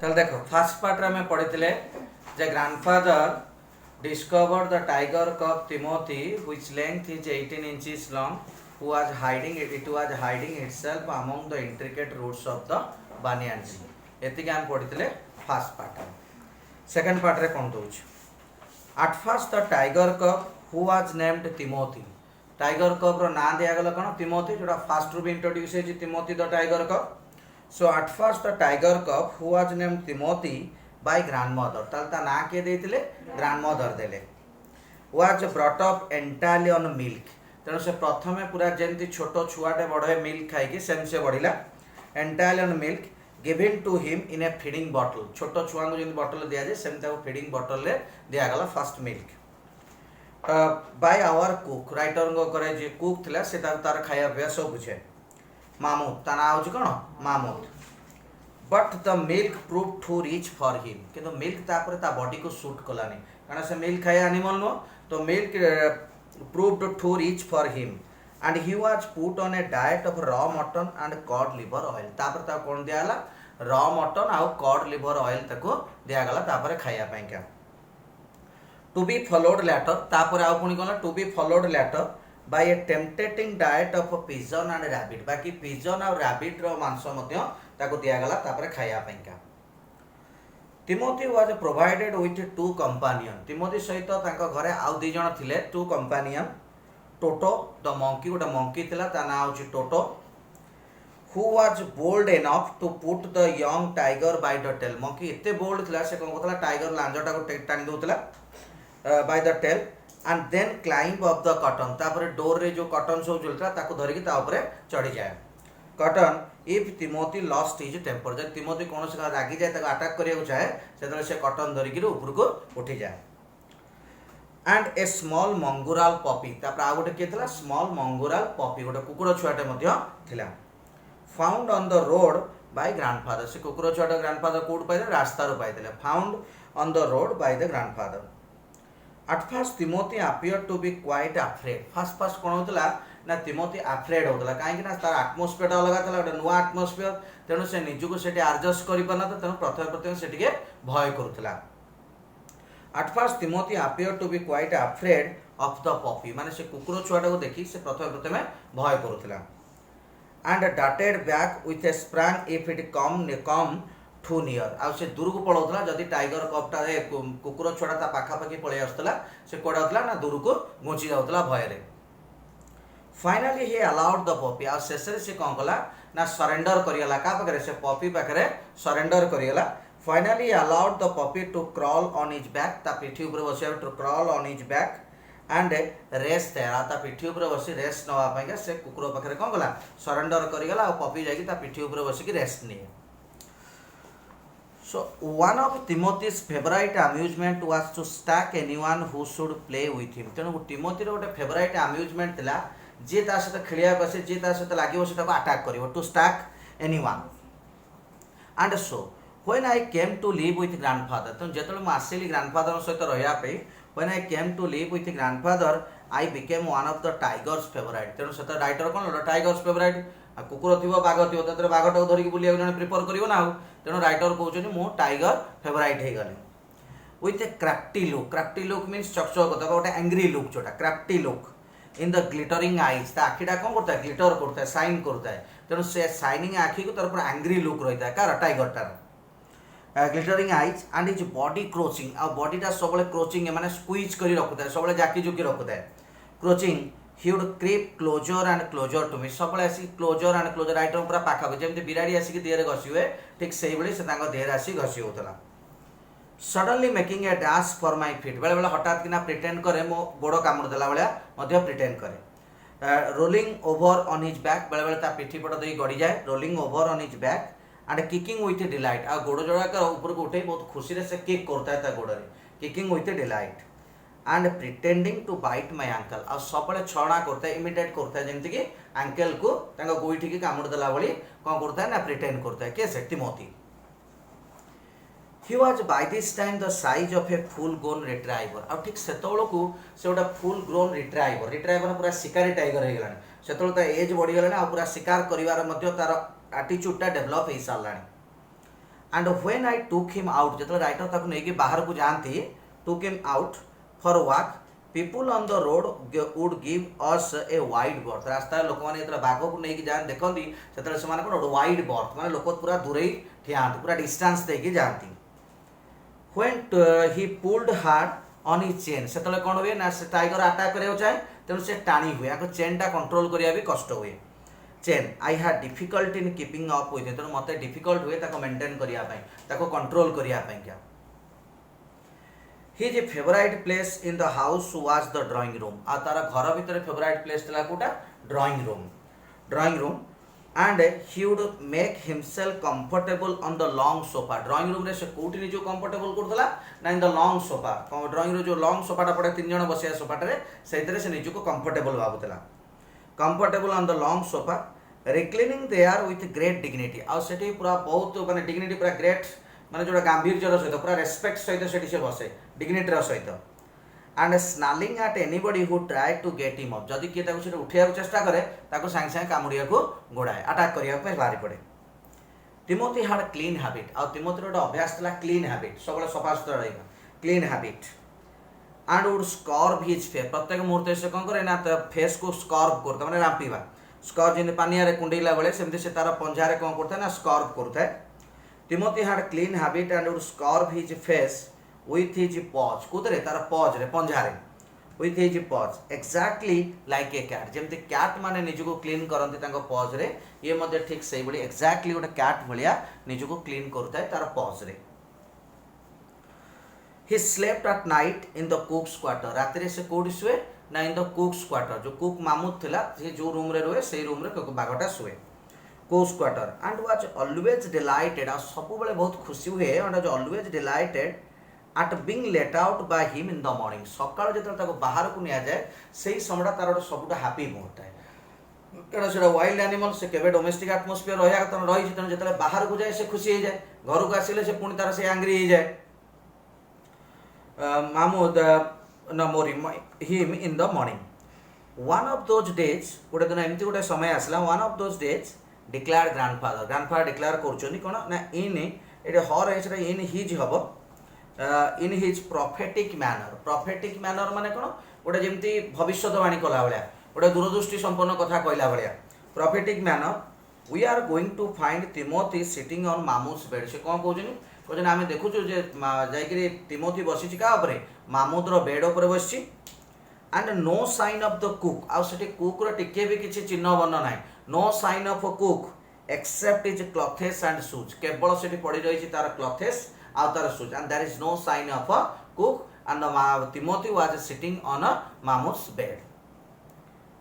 ताहले देखो first part रे हमें पढ़िथिले जे grandfather discovered the tiger cub Timothy which length is 18 inches long who was hiding itself among the intricate roots of the banyan tree एतिके हम पढ़िथिले first part second part रे कोन दोछ at first the tiger cub who was named Timothy tiger cub रो ना दिया गला कोन तिमोथी जोटा फर्स्ट रू भी इंट्रोड्यूस है Timothy the tiger cub so at first the tiger cub who was named Timothy by grandmother तालता ना के देतिले ग्रैंडमदर देले was brought up entirely on milk तेणु से प्रथमे पूरा जेंति छोटो छुआटे बड़े मिल्क खाइकी सेम से बढ़िला entirely on milk given to him in a feeding bottle छोटो छुआ को जेंति बॉटल दिया जाए सेम ताको फीडिंग बॉटल ले दिया गला first milk by our cook writer को करे जे कुक थिला से तार खाया पिया सब बुझे मामूद ता ना होची कोन Mahmood but the milk prove too rich for him किंतु मिल्क तापर ता बॉडी को सूट कलानी कारण से मिल्क खाया एनिमल नो तो milk proved too rich for him and he was put on a diet of raw mutton and cod liver oil तापर ता कोन दियाला रॉ मटन आ कॉड लिवर ऑयल ताको दिया गला तापर खाया पई का टू बी फॉलोड लैटर तापर आउ पुणी कला to be followed later by a tempting diet of pigeon and rabbit बाकी पिजन और रैबिट रो मांस मध्य ताको दिया गला तापर खाया पईका Timothy was provided with two companion Timothy सहित ताको घरे आउ दी जण थिले two companion Toto the monkey गोटा मंकी थिला ता ना होची Toto who was bold enough to put the young tiger by the tail monkey एते बोल्ड थिला से कोन कोतला टाइगर लांजटा को टाणी दोतला by the tail and then climb up the cotton तापर डोर रे जो कॉटन सब झुलता ताको धरिकी ता ऊपर चढ़ी जाए कॉटन if Timothy lost his temper जब तिमोथी कौन से रागी जाए ताको अटैक करिया चाहे सेतले से कॉटन धरिकी ऊपर को उठी जाए एंड ए स्मॉल मंगुराल पपी तापर आ गोटे के थिला स्मॉल मंगुराल पपी गोटे कुकुर छुआटे मध्य थिला found on the road by grandfather से कुकुर छुआटे ग्रैंडफादर कोड पाइले रास्ता रो पाइले found on the road by the grandfather At first Timothy appeared to be quite afraid. First कौन होतला ना तिमोथी अफ्रेड होतला काहे ना तार एटमॉस्फियर अलग था गोटे नुआ एटमॉस्फियर तेणु से निजुको सेठी एडजस्ट करि पाना त तेणु प्रथम से टिके भय करूतला At first Timothy appeared to be quite afraid of the puppy माने से कुकुर छुआटा को देखि से प्रथम भय करूतला and darted back with a sprang if it come too near आ से दूर को पळौतला जदी टाइगर कपटा कुकुर छोड़ा ता पाखा पाखी पळे आस्तला से कोडा होतला ना दूर को गुंची जाउतला भय रे finally he allowed the puppy आ शेषरे से कोन कला ना सरेंडर करियला का पकरे से पपी पकरे सरेंडर करियला finally allowed the puppy to crawl on his back ता पिठी ऊपर बसिया to crawl on his back and rest देला ता पिठी ऊपर बसी रेस्ट नवा पई से कुकुर पकरे कोन कला सरेंडर करियला आ पपी जाकी ता पिठी ऊपर बसी की rest निए So one of Timothy's favorite amusement was to stalk anyone who should play with him. तेणु टिमोथी रो गोटे फेवराइट अम्यूजमेंट थिला जे ता सहित खेलिया बसे जे ता सहित लागिवो सेटा को अटैक करिवो to attack anyone and so when I came to live with grandfather तो जेतले म आसीली ग्रैंडफादर सहित रहया पे when I came to live with grandfather I became one of the tiger's favourite तेणु सहित राइटर कोन टाइगर्स फेवराइट कुकुर थी बाघ थी तो बाघटा को धरिकी बुलिया जन प्रिफर करिवो ना तेणु राइटर कहते मो टाइगर फेवराइट हो गली with a crafty look means चकचक गोटे एंग्री लुक जोटा crafty look in the glittering eyes आखिटा कौन करता है ग्लिटर करता है साइन करता है तेणु से साइनिंग आखि को तरफ एंग्री लुक रही है कार टाइगरटार glittering eyes and his body crouching आ बॉडीटा सब क्रोचिंग माने स्क्वीज कर रखुता है सब जाकी जुकी रखुता है crouching he would creep closer and closer to me सब आसी क्लोजर एंड क्लोजर राइटर पूरा पाखा जमी बिराड़ी आसिक देहरे घसी हुए ठीक से भाई से देहरे आसी घसी होता suddenly making a dash for my feet बेले बेले हठात किना प्रिटेंड करे मो गोड़ कामुड़ देला भाया प्रिटेंड करे rolling over on his back बेले बेले ता पिठी पट दे गड़ी जाए rolling over on his back and kicking with delight आ गोड़ जोड़ा ऊपर को उठे बहुत खुशी से किक करता है गोड़ kicking with delight and pretending to bite my ankle आ सब छणा करता है इमिटेट करता है जमती कि एंकल को गोईठी की कामुड़ देला भली कौन करता है ना प्रिटेंड करता है कैसे Timothy he was by this time the size of a full grown retriever आ ठीक सेतबेल को से गोटा फुल ग्रोन रिट्राइवर पूरा शिकारी टाइगर हो गलानी सेतबेल ता एज बढ़ी गलानी आ पूरा शिकार करिवार मध्य तार एटीट्यूडटा डेवलप हो सारलानी and when I took him out जो राइटर ताको नहीं बाहर को जाती took him out for walk people on the road would give us a wide berth रास्ता लोक मैंने जो बाघ को लेकिन जाए देखती से कौन वाइड बर्थ माने लोक पूरा दूरे ठिया पूरा डिस्टेंस देके जाती when he pulled hard on his chain से कौन हुए ना से टाइगर अटैक करा चाहे तेणु से टाणी हुए आपको चेन टा कंट्रोल करा भी कष्ट हुए चेन I had difficult in keeping up with तेणु मत डिफिकल्ट हुए मेंटेन करने कंट्रोल करने क्या his favourite place in the house was the drawing room आ तार घर भितर फेवराइट प्लेस था कोटा drawing room and he would make himself comfortable on the long sofa drawing room रे से कोठी निजो कंफर्टेबल करथला ना in the long sofa drawing room जो लॉन्ग सोफाटा पड़े 3 जण बसिया सोफाटे से निजो को कंफर्टेबल भाबुतला comfortable on the long sofa reclining there with great dignity आ सेठी पूरा बहुत माने डिग्निटी पूरा ग्रेट माने जोड़ा गांभीर्यर सहित पूरा रेस्पेक्ट सहित से बसे डिग्निटर सहित and snarling at anybody who try to get him up जदि किए उठा चेष्टा करे सांगे सांगे कामुड़िया को गोड़ाए अटाक करने बाहरी पड़े तिमोथी हाड क्लीन हैबिट आ तिमोथी गोटे अभ्यास था क्लीन हैबिट सब सफा सुतरा रहा clean habit and would scrub his face प्रत्येक मुहूर्त से कौन करे ना फेस को स्कर्व करता माने रांपीबा स्कर्व जमी पानिया कुंडेला बेले सेमती से तार पंजारे कौन करता ना स्कर्व करता Timothy had clean habit and would scrub his face with his paws कुदरे तार paws रे पंजारे with his paws exactly like a cat जेमते cat माने निज को क्लीन करंती तांको paws रे ये मध्ये ठीक सही बड़ी exactly गोटे cat भलिया निज को क्लीन करता है तार paws रे he slept at night in the cook's quarter रात रे से कोडी सुए ना in the cook's quarter जो कुक मामूद थिला से जो रूम रे रोए सेही रूम रे बागटा सुए cook's quarter and was always delighted आ सब बेले बहुत खुशी हुए and was always delighted at being let out by him in the morning सकाळ जेतल बाहर को निया जाए सही समय तार सबुटा हैप्पी मुहूर्त है कारण से वाइल्ड एनिमल से केवे डोमेस्टिक एटमॉस्फेयर रहा तन रही तेणु जो बाहर को जाए से खुशी हो जाए घर को आसिले से पुणी तार से एंग्री हो जाए मामूद न mooring him in the morning one of those days गोटे दिन एमती गोटे समय आसला one of those days declared grandfather declare कर कौन ना इन ये हर एज इन हिज हम इन हिज प्रोफेटिक मैनर माने कौन गोटे जमी भविष्यवाणी कला भाया गोटे दूरदृष्टि संपन्न कथा कहला भाया prophetic manner we are going to find Timothy sitting on Mahmood's bed से कौन कहते आम देखुचु जाकि तिमोथी बसी क्या मामूदर बेड उपर बस and no sign of the cook आउे कुक टिके भी किसी चिन्ह वर्ण ना no sign of a cook except his clothes and shoes केवल से पड़ रही तार clothes out there shoes and there is no sign of a cook and Timothy was sitting on a mammut's bed.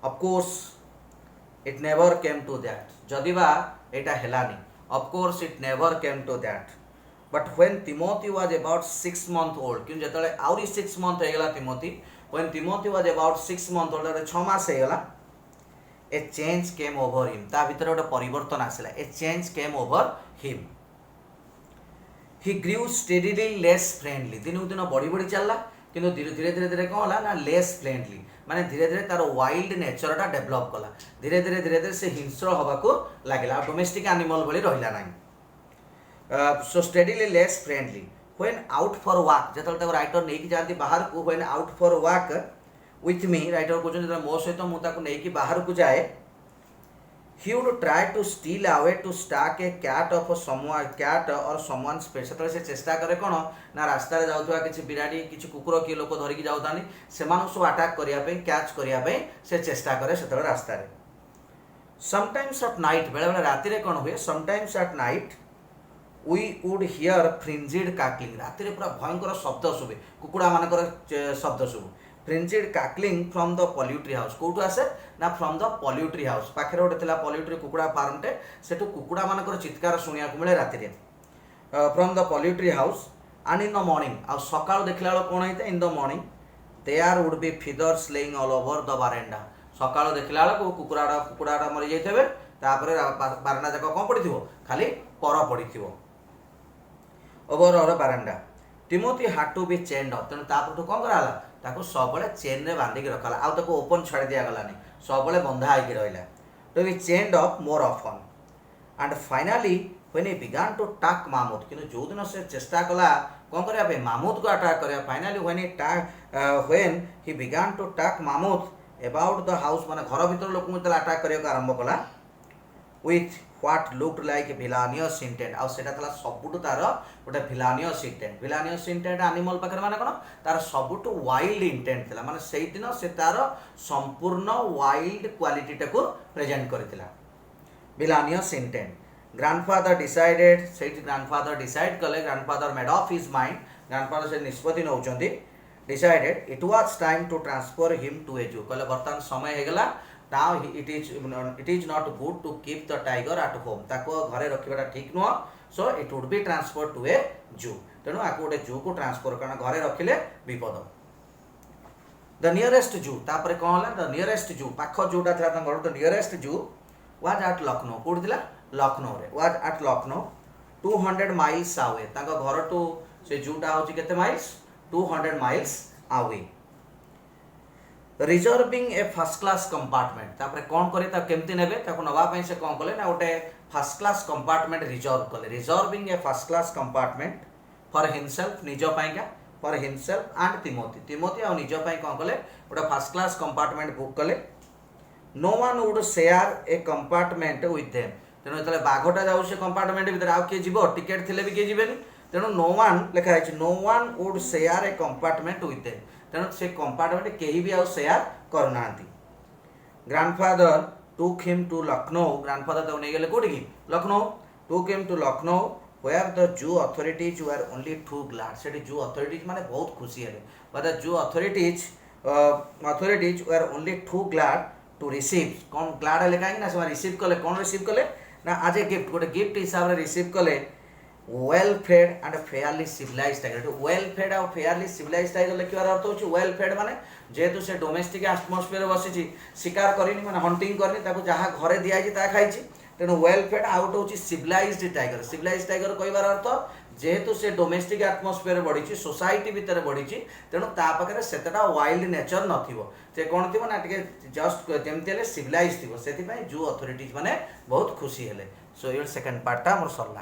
Of course it never came to that jadiba eta helani of course it never came to that but when Timothy was about 6 months old क्यों जेतले आउरी 6 month हे गला Timothy when Timothy was about 6 month old 6 मास हे गला a change came over him ता भीतर गोटे परिवर्तन आसिला a change came over him he grew steadily less friendly दिनକୁ दिन बढ़ी बढ़ी चलला किंतु धीरे धीरे कौन है ना लेस फ्रेंडली माने धीरे धीरे तार वाइल्ड नेचरटा डेभलप कला धीरे धीरे से हिंस्र हवाको लागला डोमेस्टिक एनिमल भली रहिला नाही so steadily less friendly when out for walk जेतल ताको राइटर नेकी जाती बाहर को when out for walk with me writer कहते मो सहित मुझे नहीं बाहर को जाए he would try to steal away to stalk a cat of someone cat or someone's pet से चेष्टा करे कौन ना रास्ता रे जाउथवा किछि बिराडी किछि कुकुर कि लोक धरिकी जाउतानी सेमानु सब अटैक करिया पे कैच करिया पे से चेष्टा करे सेतले रास्ता रे समटाइम्स एट नाइट बेले बेले राति रे कौन हुए sometimes at night we would hear frenzied cackling राति रे पूरा भयंकर शब्द सुबे कुकुड़ा मानकर शब्द सुबे frenzied cackling from the poultry house कौटू आसे ना फ्रॉम द पोल्ट्री हाउस पाखे गोटे पोल्ट्री कुकुड़ा फार्मटे सेठू कुकुड़ा मानकर चित्कार शुणा मिले राति from the poultry house and in the morning आ सका देखला कौन होता in the morning there would be feathers laying all over the verandah सका देखला कुकुड़ा मरी जाइए बारांडा जाक कौन पड़ी खाली पर पड़ी ओवर और बारांडा टिमोथी हाड टू बी चेन्ड अप तेणु तापटू कौन कराला ताको सब चेन रे बांधिक रखला आउ ताको ओपन छाड़ दिया गलानी सब बंधा होकर रहा to be chained up more often and finally when he began to attack mammoth किंतु जो दिन से चेष्टा कला कौन करया पे mammoth को अटैक करया finally when he began to attack mammoth about the house माने घर भीतर लोक को अटैक करया आरंभ कला with what looked like a villainous intent आ सेटा तला सबुटु तार गोटे villainous intent एनिमल पाखर माने कोन तार सबुटु वाइल्ड इंटेंट थिला माने सेई दिन से तार संपूर्ण वाइल्ड क्वालिटी टाको प्रेजेंट करथिला villainous intent grandfather decided सेठी grandfather decide कले grandfather made up his mind grandfather से निष्पत्ति नउचंदी decided it was time to transfer him to a zoo कले वर्तमान समय हे गला now it is not good to keep the tiger at home ताको घरे रखिबाटा ठीक नुह so it would be transferred to a zoo तेणु आको गोटे जू को ट्रांसफर कारण घरे रखिले विपद the nearest zoo तापर कोन होला the nearest zoo पाख जूटा था घर the nearest zoo was at Lucknow code दिला लखनऊ रे was at Lucknow 200 miles away ताको घर टू से जूटा होची केते miles 200 miles away reserving a first class compartment तापर कोन करे ता केमती नेबे ताको नवा पई से कोन कले ना ओटे फर्स्ट क्लास कंपार्टमेंट रिजर्व कले reserving a first class compartment for himself निजो पई का फॉर हिमसेल्फ एंड तिमोथी आ निजो पई कोन कले ओटा फर्स्ट क्लास कंपार्टमेंट बुक कले no one would share a compartment with them तेणु जेतले बाघटा जाउ से कंपार्टमेंट भीतर आ के जीवो टिकट थिले भी के जीवेनी तेणु नो वन लिखा है no one would share a compartment with them तेणु से कंपार्टमेंट केही भी आ शेयर करनांती grandfather took him to Lucknow grandfather तो नै गेले कोठी Lucknow took him to Lucknow where the Jew authorities were only too glad सेठी जू authorities माने बहुत खुशी हेले but the Jew authorities were only too glad to receive कौन ग्लाड हेले काहे ना से रिसीव कले कौन रिसीव कले ना आज ए गिफ्ट गोटे गिफ्ट हिसाब रे रिसीव कले well fed and fairly civilised tiger well fed और फेयरली सिविलाइज्ड टाइगर लिखिबार अर्थ होची वेल फेड माने जेतु से डोमेस्टिक एटमॉस्फेयर बसिची शिकार करिनी माने हंटिंग करनी ताको जहा घरे दियाई ता खाइची तेणु वेल फेड आउट होची सिविलाइज्ड टाइगर कहबार अर्थ जेहेतु से डोमेस्टिक एटमॉस्फेयर बढ़ी सोसाइटी भितर बढ़ी तेणु ता पाखरे सेतटा वाइल्ड नेचर नथिबो से कोन थिबो ना टिके जस्ट जेमति हेले सिविलाइज थिबो सेति पई जू अथॉरिटीज माने बहुत खुशी हेले सो योर सेकंड पार्ट ता मोर सरला।